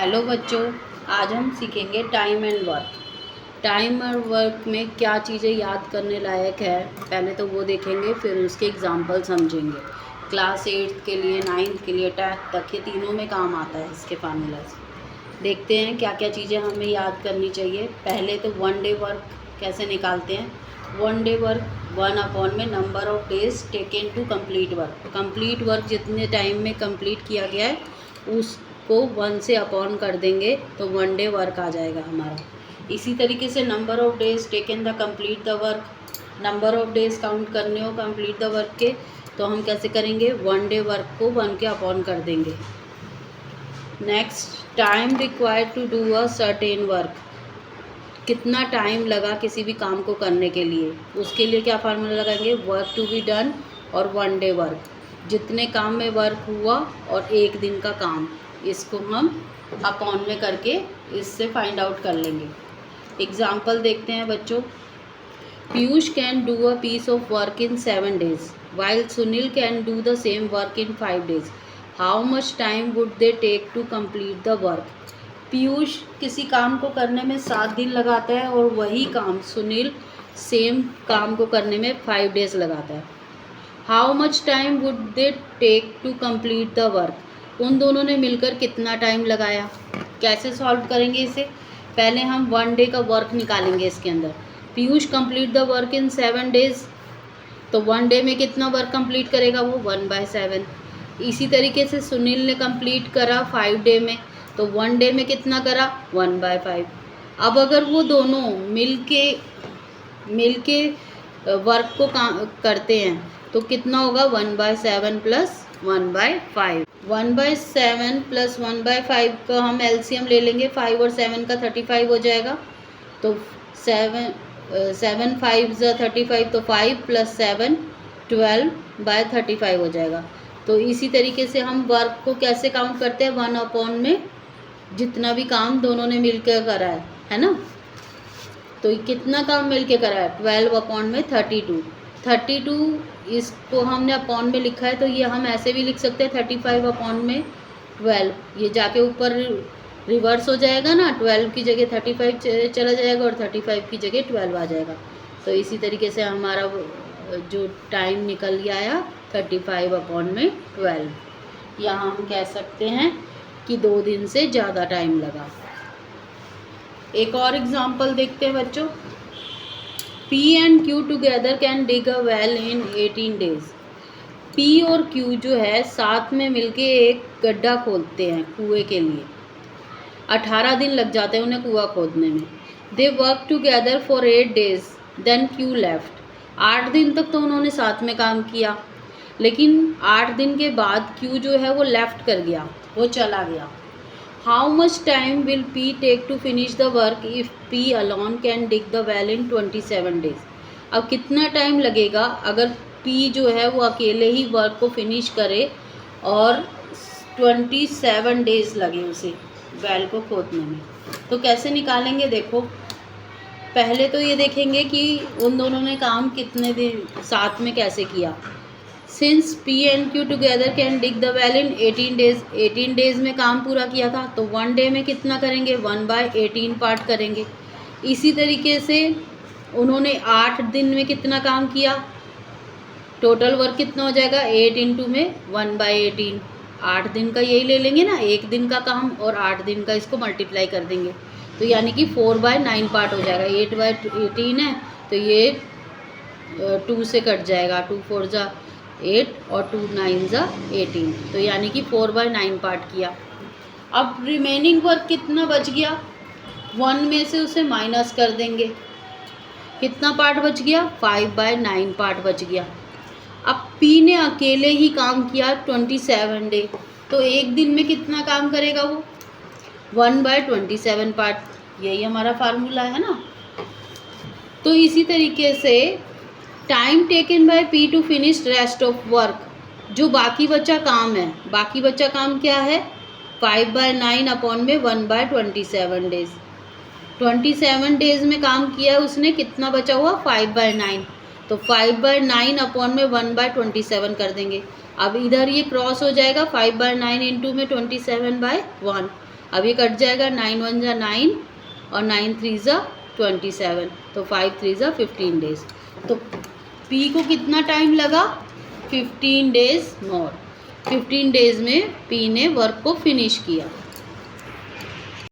Hello बच्चों, आज हम सीखेंगे टाइम एंड वर्क। टाइम और वर्क में क्या चीज़ें याद करने लायक है, पहले तो वो देखेंगे, फिर उसके एग्जाम्पल समझेंगे। क्लास 8 के लिए, 9th के लिए, 10th तक ये तीनों में काम आता है इसके फार्मूलाज। देखते हैं क्या क्या चीज़ें हमें याद करनी चाहिए। पहले तो 1 डे वर्क कैसे निकालते हैं। 1 डे वर्क 1 में number of days taken to complete work. Complete work जितने टाइम में कंप्लीट किया गया है उसको 1 से अपॉन कर देंगे तो 1 डे वर्क आ जाएगा हमारा। इसी तरीके से number of days taken the complete the work, number of days count करने हो कंप्लीट द वर्क के, तो हम कैसे करेंगे, 1 डे वर्क को 1 के अपॉन कर देंगे। Next, time required to do a certain work. कितना टाइम लगा किसी भी काम को करने के लिए, उसके लिए क्या फार्मूला लगाएंगे, वर्क टू बी डन और 1 डे वर्क। जितने काम में वर्क हुआ और एक दिन का काम, इसको हम अपॉन में करके इससे फाइंड आउट कर लेंगे। एग्जाम्पल देखते हैं बच्चों। Piyush can do a piece of work in 7 days while Sunil can do the same work in 5 days. How much time would they take to complete the work. Piyush किसी काम को करने में 7 दिन लगाता है और वही काम सुनील सेम काम को करने में 5 days लगाता है। How much time would they take to complete the work. उन दोनों ने मिलकर कितना टाइम लगाया। कैसे सॉल्व करेंगे इसे, पहले हम 1 डे का वर्क निकालेंगे इसके अंदर। Piyush complete the work in 7 days, तो 1 डे में कितना वर्क कंप्लीट करेगा वो 1/7। इसी तरीके से सुनील ने कंप्लीट करा 5 डे में, तो 1 डे में कितना करा 1/5। अब अगर वो दोनों मिल के वर्क को करते हैं तो कितना होगा 1/7 प्लस 1/5। 1/7 प्लस 1/5 का हम एलसीएम ले लेंगे, 5 और 7 का 35 हो जाएगा। तो 7 5 35, तो 5 प्लस 7 12/35 हो जाएगा। तो इसी तरीके से हम वर्क को कैसे काउंट करते हैं, 1 अपॉन में जितना भी काम दोनों ने मिलकर करा है ना। तो कितना काम मिलके करा है, 12 अपॉन में 32। इसको हमने अपॉन में लिखा है तो ये हम ऐसे भी लिख सकते हैं 35 अपॉन में 12। ये जाके ऊपर रिवर्स हो जाएगा ना, 12 की जगह 35 चला जाएगा और 35 की जगह 12 आ जाएगा। तो इसी तरीके से हमारा जो टाइम निकल गया आया 35 अपॉन में 12। यहाँ हम कह सकते हैं कि 2 दिन से ज़्यादा टाइम लगा। एक और एग्जाम्पल देखते हैं बच्चों। P and Q together can dig a well in 18 days। P और Q जो है साथ में मिलके एक गड्ढा खोदते हैं कुएं के लिए। 18 दिन लग जाते हैं उन्हें कुआं खोदने में। They work together for 8 days, then Q left. 8 दिन तक तो उन्होंने साथ में काम किया, लेकिन 8 दिन के बाद Q जो है वो लेफ्ट कर गया, वो चला गया। How much time will P take to finish the work if P alone can dig the well in 27 days। अब कितना टाइम लगेगा अगर P जो है वो अकेले ही वर्क को फिनिश करे और 27 days लगे उसे वेल को खोदने में। तो कैसे निकालेंगे, देखो पहले तो ये देखेंगे कि उन दोनों ने काम कितने दिन साथ में कैसे किया। Since P and Q together can dig the well in 18 days, 18 days में काम पूरा किया था, तो 1 डे में कितना करेंगे 1/18 पार्ट करेंगे। इसी तरीके से उन्होंने 8 दिन में कितना काम किया, टोटल वर्क कितना हो जाएगा 8 इंटू में 1/18। 8 दिन का यही ले लेंगे ना, एक दिन का काम, और 8 दिन का इसको मल्टीप्लाई कर देंगे, तो यानी कि 4/9 पार्ट हो जाएगा। 8/18 है तो ये 2 से कट जाएगा, 2 4 जा 8 और 2 9 जा 18, तो यानी कि 4/9 पार्ट किया। अब रिमेनिंग वर्क कितना बच गया, 1 में से उसे माइनस कर देंगे, कितना पार्ट बच गया 5/9 पार्ट बच गया। अब P ने अकेले ही काम किया 27 डे, तो एक दिन में कितना काम करेगा वो 1/27 पार्ट। यही हमारा फार्मूला है ना। तो इसी तरीके से time taken by P to finish rest of work, जो बाकी बचा काम है, बाकी बचा काम क्या है 5/9 अपॉन में 1/27 डेज। 27 डेज में काम किया उसने, कितना बचा हुआ 5/9, तो 5/9 अपॉन में 1/27 कर देंगे। अब इधर ये क्रॉस हो जाएगा, 5/9 इंटू में 27/1, अब ये कट जाएगा, 9 1 जा 9 और 9 3 जा 27, तो 5 3 जा 15 डेज। तो पी को कितना टाइम लगा, 15 डेज मोर। 15 डेज में पी ने वर्क को फिनिश किया।